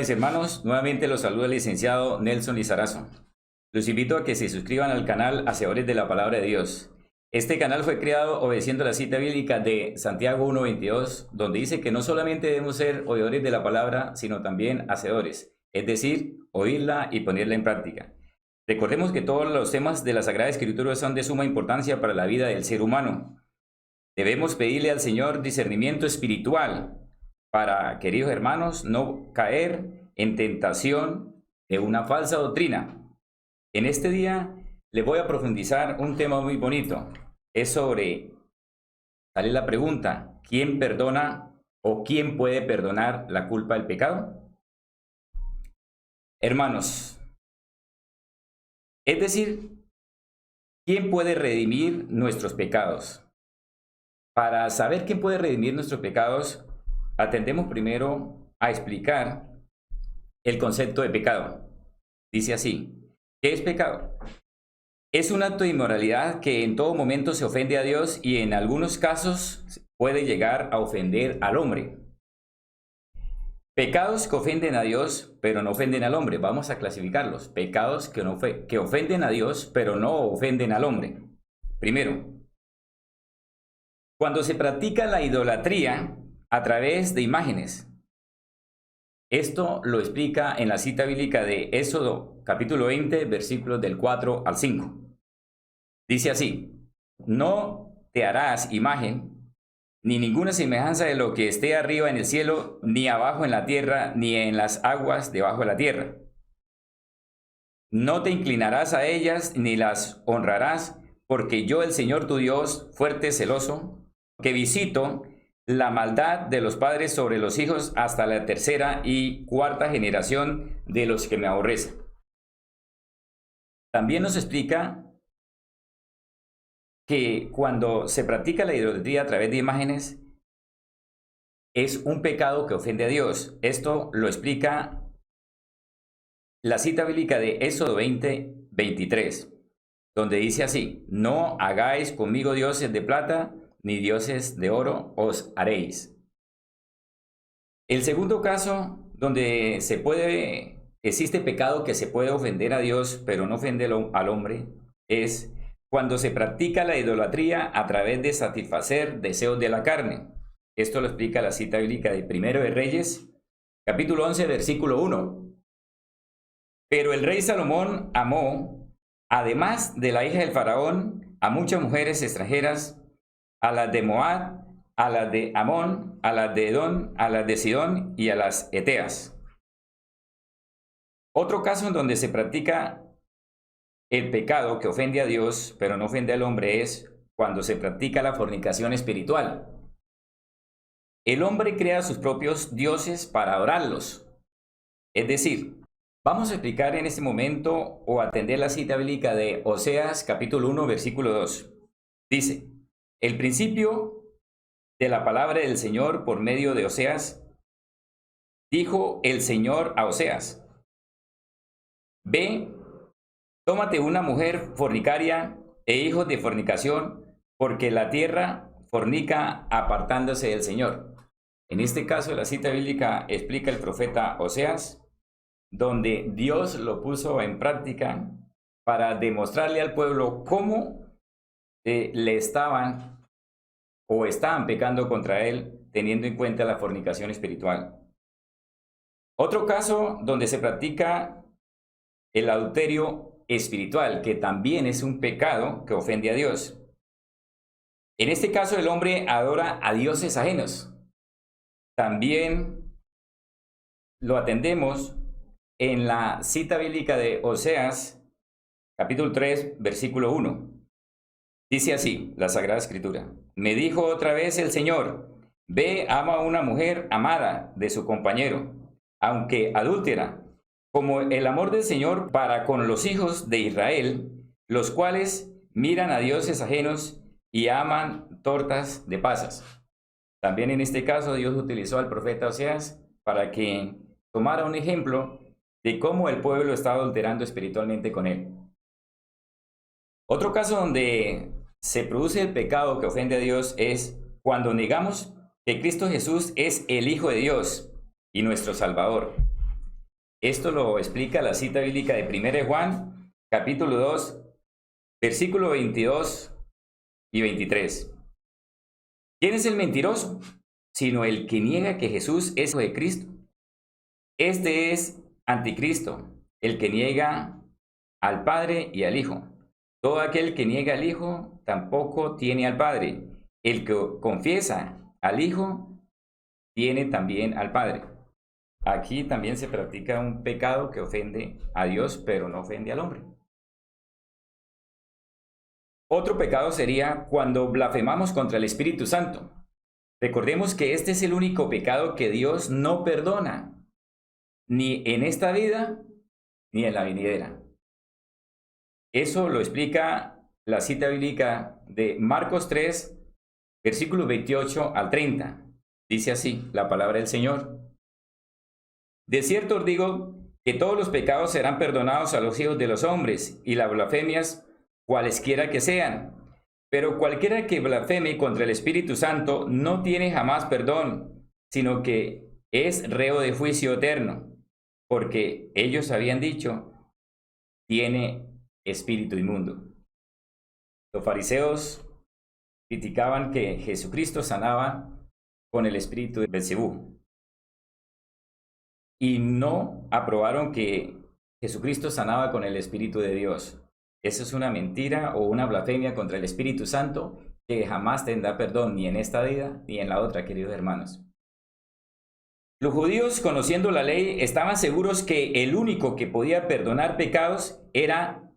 mis hermanos, nuevamente los saluda el licenciado Nelson Lizarazo. Los invito a que se suscriban al canal Hacedores de la Palabra de Dios. Este canal fue creado obedeciendo la cita bíblica de Santiago 1:22, donde dice que no solamente debemos ser oidores de la palabra, sino también hacedores, es decir, oírla y ponerla en práctica. Recordemos que todos los temas de la Sagrada Escritura son de suma importancia para la vida del ser humano. Debemos pedirle al Señor discernimiento espiritual para, queridos hermanos, no caer en tentación de una falsa doctrina. En este día les voy a profundizar un tema muy bonito. Es sobre, sale la pregunta, ¿quién perdona o quién puede perdonar la culpa del pecado? Hermanos, es decir, ¿quién puede redimir nuestros pecados? Para saber quién puede redimir nuestros pecados, atendemos primero a explicar el concepto de pecado. Dice así, ¿qué es pecado? Es un acto de inmoralidad que en todo momento se ofende a Dios y en algunos casos puede llegar a ofender al hombre. Pecados que ofenden a Dios, pero no ofenden al hombre. Vamos a clasificarlos. Pecados que ofenden a Dios, pero no ofenden al hombre. Primero, cuando se practica la idolatría a través de imágenes. Esto lo explica en la cita bíblica de Éxodo, capítulo 20, versículos del 4 al 5. Dice así, no te harás imagen, ni ninguna semejanza de lo que esté arriba en el cielo, ni abajo en la tierra, ni en las aguas debajo de la tierra. No te inclinarás a ellas, ni las honrarás, porque yo, el Señor tu Dios, fuerte, celoso, que visito la maldad de los padres sobre los hijos hasta la tercera y cuarta generación de los que me aborrecen. También nos explica que cuando se practica la idolatría a través de imágenes, es un pecado que ofende a Dios. Esto lo explica la cita bíblica de Éxodo 20, 23, donde dice así, no hagáis conmigo dioses de plata, ni dioses de oro os haréis. El segundo caso donde existe pecado que se puede ofender a Dios, pero no ofende al hombre, es cuando se practica la idolatría a través de satisfacer deseos de la carne. Esto lo explica la cita bíblica de Primero de Reyes, capítulo 11, versículo 1. Pero el rey Salomón amó, además de la hija del faraón, a muchas mujeres extranjeras, a las de Moab, a las de Amón, a las de Edom, a las de Sidón y a las Eteas. Otro caso en donde se practica el pecado que ofende a Dios, pero no ofende al hombre, es cuando se practica la fornicación espiritual. El hombre crea sus propios dioses para adorarlos. Es decir, vamos a explicar en este momento o atender la cita bíblica de Oseas capítulo 1, versículo 2. Dice, el principio de la palabra del Señor por medio de Oseas, dijo el Señor a Oseas, ve, tómate una mujer fornicaria e hijos de fornicación, porque la tierra fornica apartándose del Señor. En este caso, la cita bíblica explica el profeta Oseas, donde Dios lo puso en práctica para demostrarle al pueblo cómo estaban pecando contra él, teniendo en cuenta la fornicación espiritual. Otro caso donde se practica el adulterio espiritual, que también es un pecado que ofende a Dios. En este caso, el hombre adora a dioses ajenos. También lo atendemos en la cita bíblica de Oseas, capítulo 3, versículo 1. Dice así, la Sagrada Escritura. Me dijo otra vez el Señor, ve, ama a una mujer amada de su compañero, aunque adúltera, como el amor del Señor para con los hijos de Israel, los cuales miran a dioses ajenos y aman tortas de pasas. También en este caso Dios utilizó al profeta Oseas para que tomara un ejemplo de cómo el pueblo estaba adulterando espiritualmente con él. Otro caso donde se produce el pecado que ofende a Dios es cuando negamos que Cristo Jesús es el Hijo de Dios y nuestro Salvador. Esto lo explica la cita bíblica de 1 Juan, capítulo 2, versículo 22 y 23. ¿Quién es el mentiroso? Sino el que niega que Jesús es hijo de Cristo. Este es anticristo, el que niega al Padre y al Hijo. Todo aquel que niega al Hijo tampoco tiene al Padre. El que confiesa al Hijo tiene también al Padre. Aquí también se practica un pecado que ofende a Dios, pero no ofende al hombre. Otro pecado sería cuando blasfemamos contra el Espíritu Santo. Recordemos que este es el único pecado que Dios no perdona, ni en esta vida, ni en la venidera. Eso lo explica la cita bíblica de Marcos 3, versículos 28 al 30. Dice así la palabra del Señor. De cierto os digo que todos los pecados serán perdonados a los hijos de los hombres, y las blasfemias, cualesquiera que sean. Pero cualquiera que blasfeme contra el Espíritu Santo no tiene jamás perdón, sino que es reo de juicio eterno, porque ellos habían dicho, tiene espíritu inmundo. Los fariseos criticaban que Jesucristo sanaba con el espíritu de Beelzebú, y no aprobaron que Jesucristo sanaba con el Espíritu de Dios. Eso es una mentira o una blasfemia contra el Espíritu Santo que jamás tendrá perdón ni en esta vida ni en la otra, queridos hermanos. Los judíos, conociendo la ley, estaban seguros que el único que podía perdonar pecados era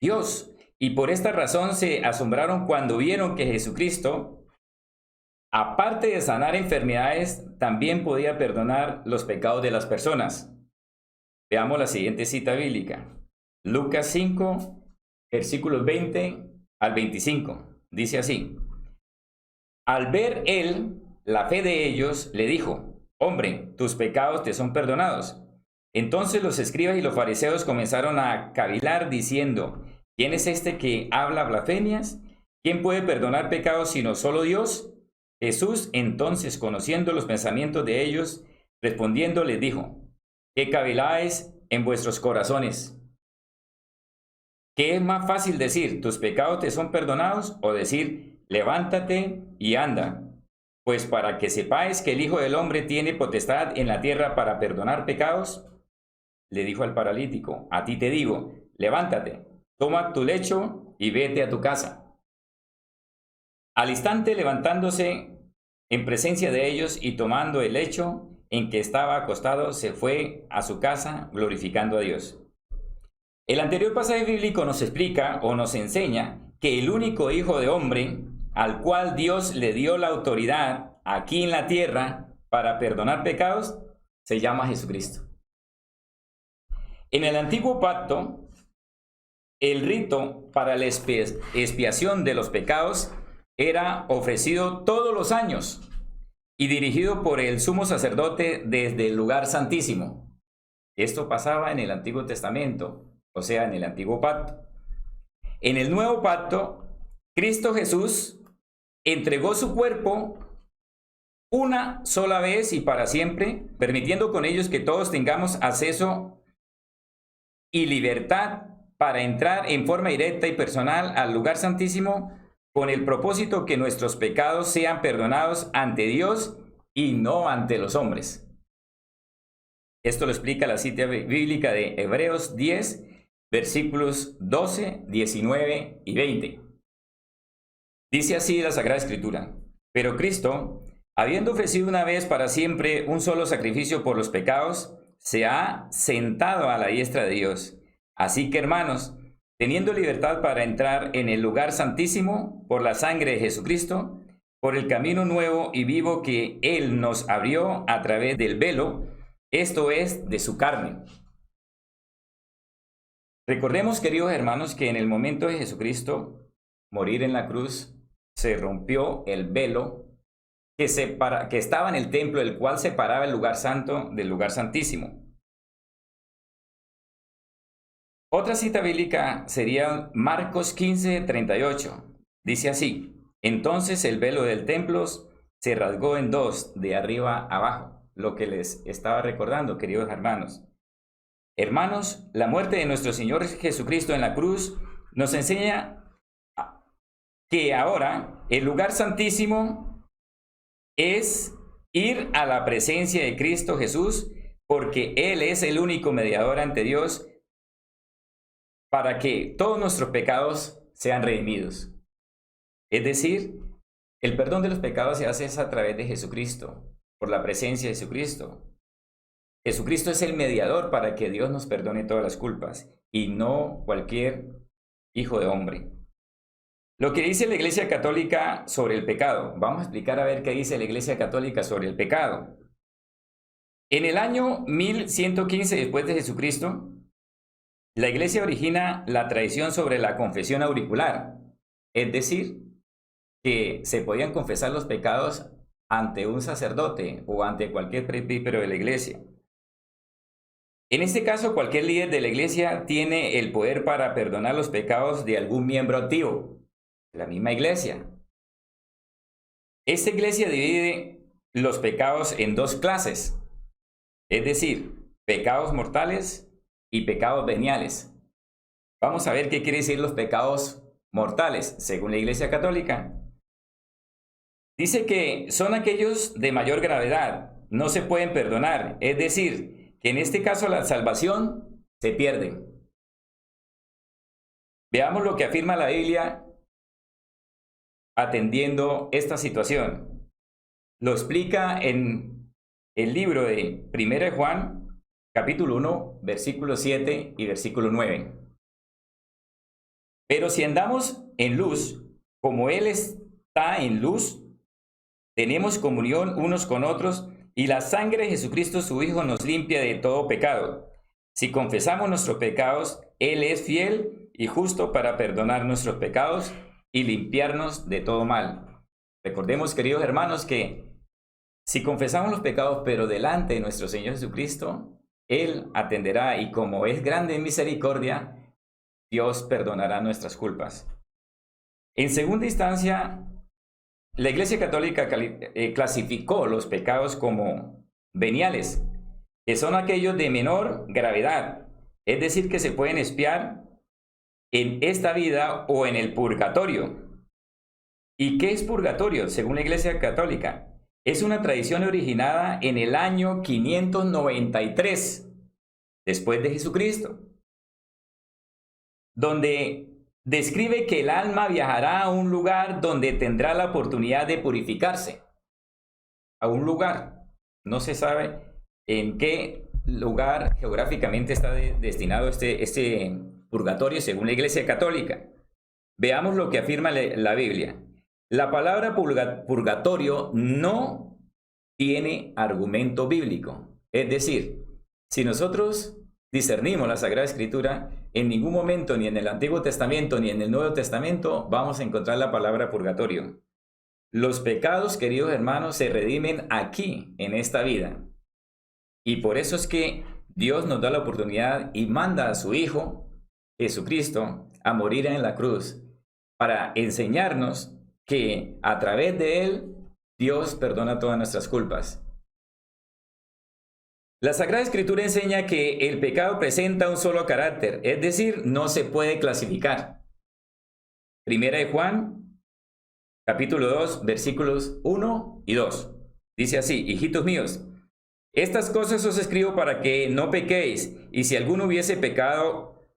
Dios. Y por esta razón se asombraron cuando vieron que Jesucristo, aparte de sanar enfermedades, también podía perdonar los pecados de las personas. Veamos la siguiente cita bíblica. Lucas 5, versículos 20 al 25. Dice así. Al ver él la fe de ellos, le dijo, hombre, tus pecados te son perdonados. Entonces los escribas y los fariseos comenzaron a cavilar diciendo, ¿quién es este que habla blasfemias? ¿Quién puede perdonar pecados sino solo Dios? Jesús entonces, conociendo los pensamientos de ellos, respondiendo les dijo, ¿qué caviláis en vuestros corazones? ¿Qué es más fácil decir, tus pecados te son perdonados? O decir, levántate y anda. Pues para que sepáis que el Hijo del Hombre tiene potestad en la tierra para perdonar pecados, le dijo al paralítico, a ti te digo, levántate, toma tu lecho y vete a tu casa. Al instante levantándose en presencia de ellos y tomando el lecho en que estaba acostado, se fue a su casa glorificando a Dios. El anterior pasaje bíblico nos explica o nos enseña que el único Hijo de Hombre al cual Dios le dio la autoridad aquí en la tierra para perdonar pecados se llama Jesucristo. En el antiguo pacto, el rito para la expiación de los pecados era ofrecido todos los años y dirigido por el sumo sacerdote desde el lugar santísimo. Esto pasaba en el Antiguo Testamento, o sea, en el antiguo pacto. En el nuevo pacto, Cristo Jesús entregó su cuerpo una sola vez y para siempre, permitiendo con ellos que todos tengamos acceso y libertad para entrar en forma directa y personal al lugar santísimo con el propósito que nuestros pecados sean perdonados ante Dios y no ante los hombres. Esto lo explica la cita bíblica de Hebreos 10, versículos 12, 19 y 20. Dice así la Sagrada Escritura, pero Cristo, habiendo ofrecido una vez para siempre un solo sacrificio por los pecados, se ha sentado a la diestra de Dios. Así que, hermanos, teniendo libertad para entrar en el lugar santísimo por la sangre de Jesucristo, por el camino nuevo y vivo que Él nos abrió a través del velo, esto es, de su carne. Recordemos, queridos hermanos, que en el momento de Jesucristo morir en la cruz, se rompió el velo que estaba en el templo, el cual separaba el lugar santo del lugar santísimo. Otra cita bíblica sería Marcos 15, 38. Dice así, entonces el velo del templo se rasgó en dos, de arriba abajo. Lo que les estaba recordando, queridos hermanos. Hermanos, la muerte de nuestro Señor Jesucristo en la cruz nos enseña que ahora el lugar santísimo es ir a la presencia de Cristo Jesús, porque Él es el único mediador ante Dios para que todos nuestros pecados sean redimidos. Es decir, el perdón de los pecados se hace a través de Jesucristo, por la presencia de Jesucristo. Jesucristo es el mediador para que Dios nos perdone todas las culpas y no cualquier hijo de hombre. Lo que dice la Iglesia Católica sobre el pecado. Vamos a explicar a ver qué dice la Iglesia Católica sobre el pecado. En el año 1115 después de Jesucristo, la Iglesia origina la tradición sobre la confesión auricular, es decir, que se podían confesar los pecados ante un sacerdote o ante cualquier presbítero de la Iglesia. En este caso, cualquier líder de la Iglesia tiene el poder para perdonar los pecados de algún miembro activo de la misma Iglesia. Esta Iglesia divide los pecados en dos clases, es decir, pecados mortales y pecados veniales. Vamos a ver qué quiere decir los pecados mortales, según la Iglesia Católica. Dice que son aquellos de mayor gravedad, no se pueden perdonar, es decir, que en este caso la salvación se pierde. Veamos lo que afirma la Biblia atendiendo esta situación. Lo explica en el libro de 1 de Juan, capítulo 1, versículo 7 y versículo 9. Pero si andamos en luz, como Él está en luz, tenemos comunión unos con otros, y la sangre de Jesucristo su Hijo nos limpia de todo pecado. Si confesamos nuestros pecados, Él es fiel y justo para perdonar nuestros pecados y limpiarnos de todo mal. Recordemos, queridos hermanos, que si confesamos los pecados, pero delante de nuestro Señor Jesucristo, Él atenderá, y como es grande en misericordia, Dios perdonará nuestras culpas. En segunda instancia, la Iglesia Católica clasificó los pecados como veniales, que son aquellos de menor gravedad, es decir, que se pueden expiar en esta vida o en el purgatorio. ¿Y qué es purgatorio? Según la Iglesia Católica, es una tradición originada en el año 593 después de Jesucristo, donde describe que el alma viajará a un lugar donde tendrá la oportunidad de purificarse. A un lugar. No se sabe en qué lugar geográficamente está destinado este purgatorio según la Iglesia Católica. Veamos lo que afirma la Biblia. La palabra purgatorio no tiene argumento bíblico. Es decir, si nosotros discernimos la Sagrada Escritura, en ningún momento, ni en el Antiguo Testamento, ni en el Nuevo Testamento, vamos a encontrar la palabra purgatorio. Los pecados, queridos hermanos, se redimen aquí, en esta vida. Y por eso es que Dios nos da la oportunidad y manda a su Hijo, Jesucristo, a morir en la cruz, para enseñarnos que a través de Él, Dios perdona todas nuestras culpas. La Sagrada Escritura enseña que el pecado presenta un solo carácter, es decir, no se puede clasificar. Primera de Juan, capítulo 2, versículos 1 y 2. Dice así: hijitos míos, estas cosas os escribo para que no pequéis, y si alguno hubiese pecado,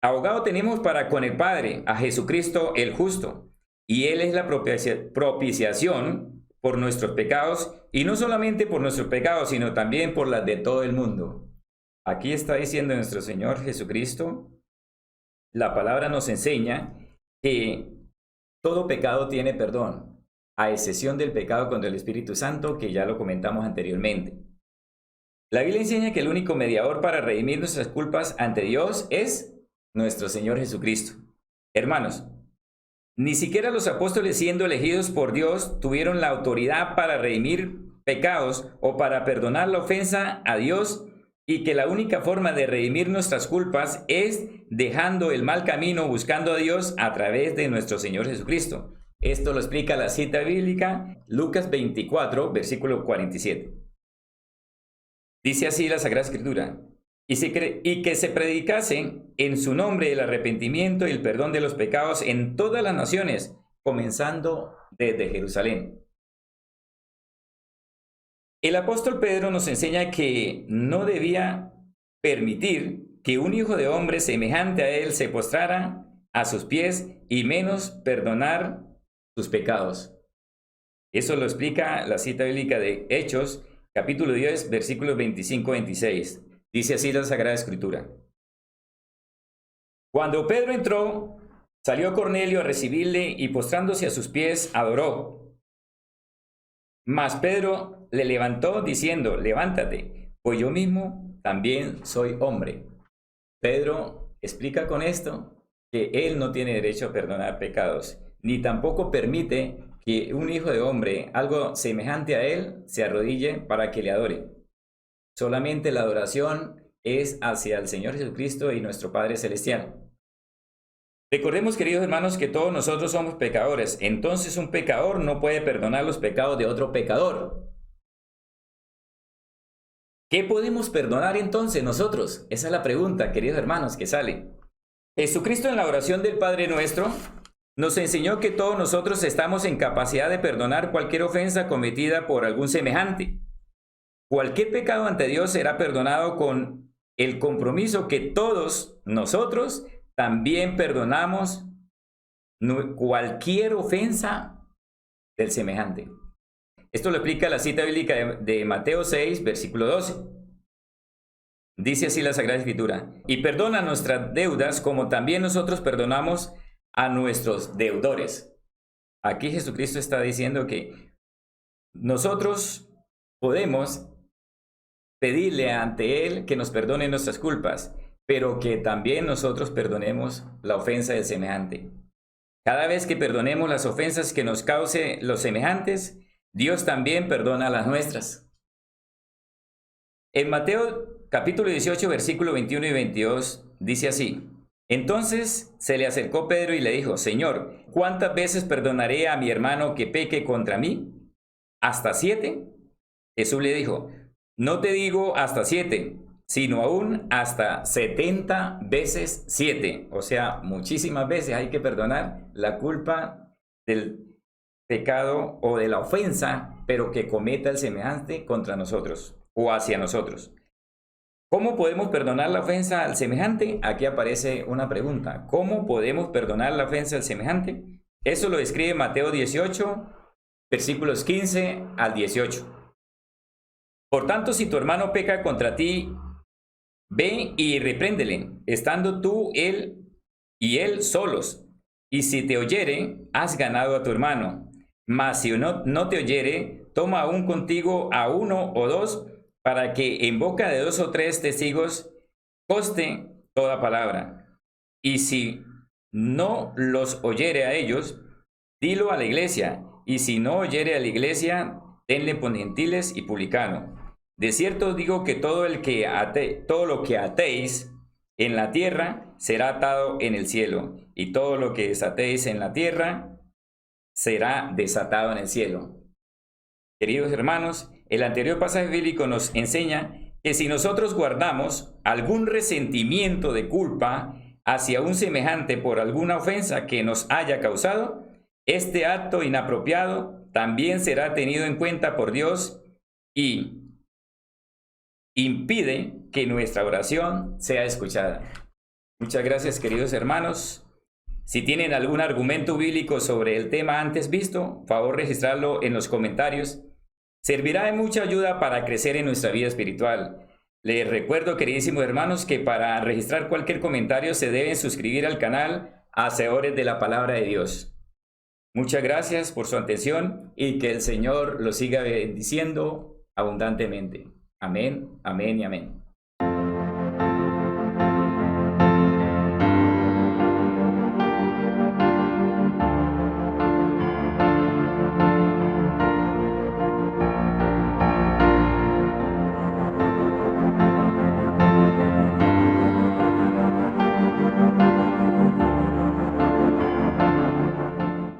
abogado tenemos para con el Padre, a Jesucristo el justo, y Él es la propiciación por nuestros pecados, y no solamente por nuestros pecados, sino también por las de todo el mundo. Aquí está diciendo nuestro Señor Jesucristo, la palabra nos enseña que todo pecado tiene perdón, a excepción del pecado contra el Espíritu Santo, que ya lo comentamos anteriormente. La Biblia enseña que el único mediador para redimir nuestras culpas ante Dios es nuestro Señor Jesucristo. Hermanos, ni siquiera los apóstoles, siendo elegidos por Dios, tuvieron la autoridad para redimir pecados o para perdonar la ofensa a Dios, y que la única forma de redimir nuestras culpas es dejando el mal camino, buscando a Dios a través de nuestro Señor Jesucristo. Esto lo explica la cita bíblica, Lucas 24, versículo 47. Dice así la Sagrada Escritura: y que se predicase en su nombre el arrepentimiento y el perdón de los pecados en todas las naciones, comenzando desde Jerusalén. El apóstol Pedro nos enseña que no debía permitir que un hijo de hombre semejante a él se postrara a sus pies y menos perdonar sus pecados. Eso lo explica la cita bíblica de Hechos, capítulo 10, versículos 25-26. Dice así la Sagrada Escritura. Cuando Pedro entró, salió Cornelio a recibirle y postrándose a sus pies adoró. Mas Pedro le levantó diciendo, levántate, pues yo mismo también soy hombre. Pedro explica con esto que él no tiene derecho a perdonar pecados, ni tampoco permite que un hijo de hombre, algo semejante a él, se arrodille para que le adore. Solamente la adoración es hacia el Señor Jesucristo y nuestro Padre Celestial. Recordemos, queridos hermanos, que todos nosotros somos pecadores. Entonces un pecador no puede perdonar los pecados de otro pecador. ¿Qué podemos perdonar entonces nosotros? Esa es la pregunta, queridos hermanos, que sale. Jesucristo en la oración del Padre Nuestro nos enseñó que todos nosotros estamos en capacidad de perdonar cualquier ofensa cometida por algún semejante. Cualquier pecado ante Dios será perdonado con el compromiso que todos nosotros también perdonamos cualquier ofensa del semejante. Esto lo explica la cita bíblica de Mateo 6, versículo 12. Dice así la Sagrada Escritura: y perdona nuestras deudas como también nosotros perdonamos a nuestros deudores. Aquí Jesucristo está diciendo que nosotros podemos pedirle ante Él que nos perdone nuestras culpas, pero que también nosotros perdonemos la ofensa del semejante. Cada vez que perdonemos las ofensas que nos cause los semejantes, Dios también perdona las nuestras. En Mateo capítulo 18, versículo 21 y 22, dice así: entonces se le acercó Pedro y le dijo, Señor, ¿cuántas veces perdonaré a mi hermano que peque contra mí? ¿Hasta 7? Jesús le dijo, no te digo hasta 7, sino aún hasta 70 veces 7. O sea, muchísimas veces hay que perdonar la culpa del pecado o de la ofensa, pero que cometa el semejante contra nosotros o hacia nosotros. ¿Cómo podemos perdonar la ofensa al semejante? Aquí aparece una pregunta. ¿Cómo podemos perdonar la ofensa al semejante? Eso lo describe Mateo 18, versículos 15 al 18. Por tanto, si tu hermano peca contra ti, ve y repréndele, estando tú, él y él solos. Y si te oyere, has ganado a tu hermano. Mas si no te oyere, toma aún contigo a 1 o 2, para que en boca de 2 o 3 testigos conste toda palabra. Y si no los oyere a ellos, dilo a la iglesia. Y si no oyere a la iglesia, tenle por gentiles y publicano. De cierto os digo que todo lo que atéis en la tierra será atado en el cielo, y todo lo que desatéis en la tierra será desatado en el cielo. Queridos hermanos, el anterior pasaje bíblico nos enseña que si nosotros guardamos algún resentimiento de culpa hacia un semejante por alguna ofensa que nos haya causado, este acto inapropiado también será tenido en cuenta por Dios y impide que nuestra oración sea escuchada. Muchas gracias, queridos hermanos. Si tienen algún argumento bíblico sobre el tema antes visto, favor registrarlo en los comentarios. Servirá de mucha ayuda para crecer en nuestra vida espiritual. Les recuerdo, queridísimos hermanos, que para registrar cualquier comentario se deben suscribir al canal Hacedores de la Palabra de Dios. Muchas gracias por su atención y que el Señor los siga bendiciendo abundantemente. Amén, amén y amén.